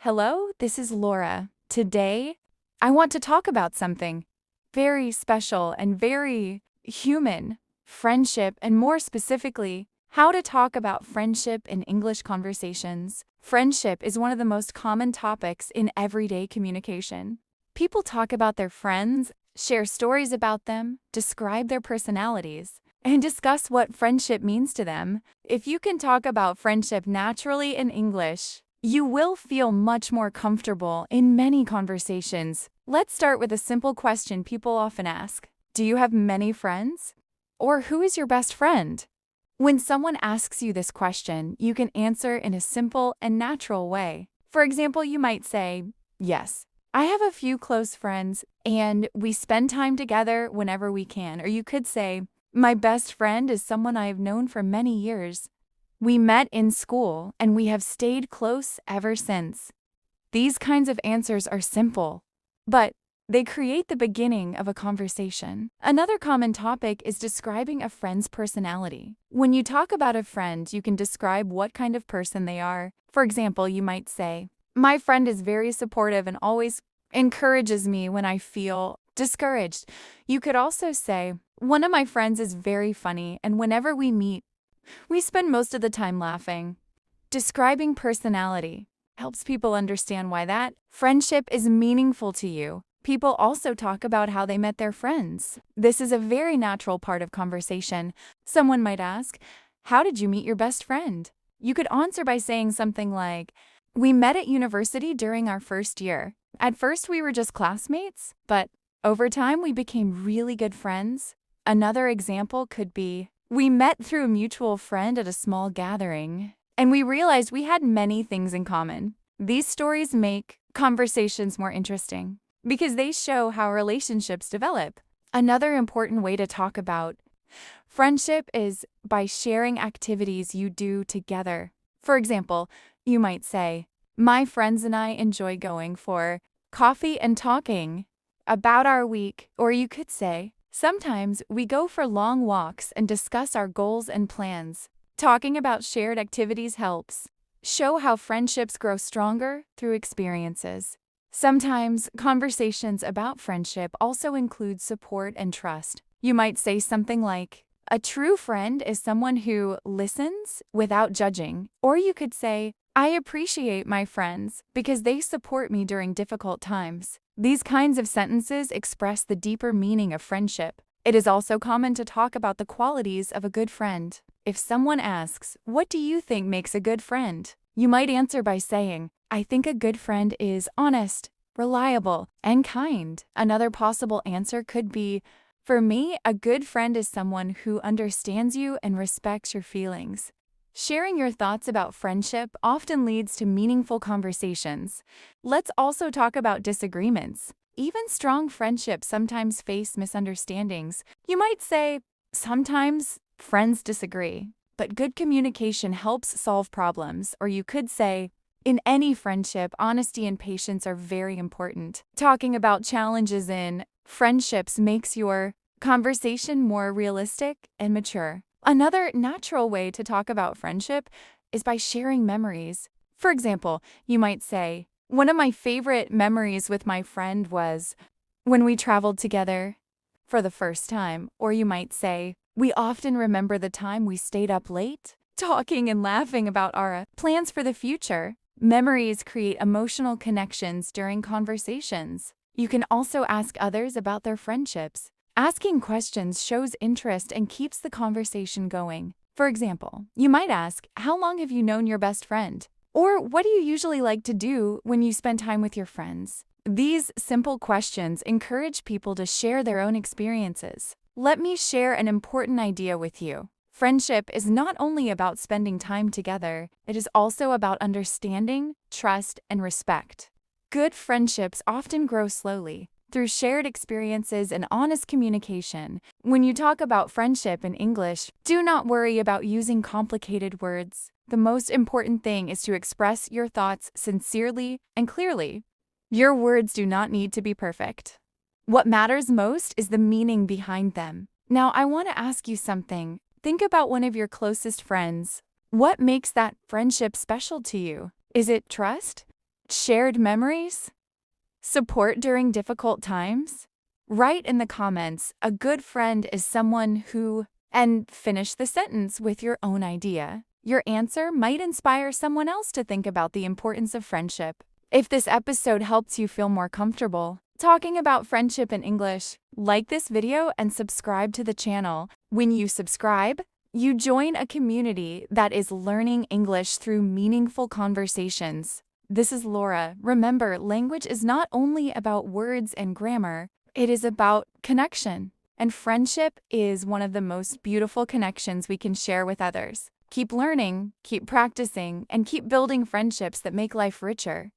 Hello, this is Laura. Today, I want to talk about something very special and very human, friendship, and more specifically, how to talk about friendship in English conversations. Friendship is one of the most common topics in everyday communication. People talk about their friends, share stories about them, describe their personalities, and discuss what friendship means to them. If you can talk about friendship naturally in English, you will feel much more comfortable in many conversations. Let's start with a simple question people often ask. Do you have many friends? Or who is your best friend? When someone asks you this question, you can answer in a simple and natural way. For example, you might say, yes, I have a few close friends and we spend time together whenever we can. Or you could say, my best friend is someone I have known for many years. We met in school and we have stayed close ever since. These kinds of answers are simple, but they create the beginning of a conversation. Another common topic is describing a friend's personality. When you talk about a friend, you can describe what kind of person they are. For example, you might say, my friend is very supportive and always encourages me when I feel discouraged. You could also say, one of my friends is very funny and whenever we meet, we spend most of the time laughing. Describing personality helps people understand why that friendship is meaningful to you. People also talk about how they met their friends. This is a very natural part of conversation. Someone might ask, how did you meet your best friend? You could answer by saying something like, we met at university during our first year. At first we were just classmates, but over time we became really good friends. Another example could be, we met through a mutual friend at a small gathering, and we realized we had many things in common. These stories make conversations more interesting because they show how relationships develop. Another important way to talk about friendship is by sharing activities you do together. For example, you might say, my friends and I enjoy going for coffee and talking about our week. Or you could say, sometimes we go for long walks and discuss our goals and plans. Talking about shared activities helps show how friendships grow stronger through experiences. Sometimes conversations about friendship also include support and trust. You might say something like, a true friend is someone who listens without judging. Or you could say, I appreciate my friends because they support me during difficult times. These kinds of sentences express the deeper meaning of friendship. It is also common to talk about the qualities of a good friend. If someone asks, what do you think makes a good friend? You might answer by saying, I think a good friend is honest, reliable, and kind. Another possible answer could be, for me, a good friend is someone who understands you and respects your feelings. Sharing your thoughts about friendship often leads to meaningful conversations. Let's also talk about disagreements. Even strong friendships sometimes face misunderstandings. You might say, sometimes friends disagree, but good communication helps solve problems. Or you could say, in any friendship, honesty and patience are very important. Talking about challenges in friendships makes your conversation more realistic and mature. Another natural way to talk about friendship is by sharing memories. For example, you might say, one of my favorite memories with my friend was when we traveled together for the first time. Or you might say, we often remember the time we stayed up late, talking and laughing about our plans for the future. Memories create emotional connections during conversations. You can also ask others about their friendships. Asking questions shows interest and keeps the conversation going. For example, you might ask, how long have you known your best friend? Or what do you usually like to do when you spend time with your friends? These simple questions encourage people to share their own experiences. Let me share an important idea with you. Friendship is not only about spending time together, it is also about understanding, trust, and respect. Good friendships often grow slowly, through shared experiences and honest communication. When you talk about friendship in English, do not worry about using complicated words. The most important thing is to express your thoughts sincerely and clearly. Your words do not need to be perfect. What matters most is the meaning behind them. Now, I want to ask you something. Think about one of your closest friends. What makes that friendship special to you? Is it trust? Shared memories? Support during difficult times? Write in the comments, a good friend is someone who, and finish the sentence with your own idea. Your answer might inspire someone else to think about the importance of friendship. If this episode helps you feel more comfortable talking about friendship in English, like this video and subscribe to the channel. When you subscribe, you join a community that is learning English through meaningful conversations. This is Laura. Remember, language is not only about words and grammar, it is about connection. And friendship is one of the most beautiful connections we can share with others. Keep learning, keep practicing, and keep building friendships that make life richer.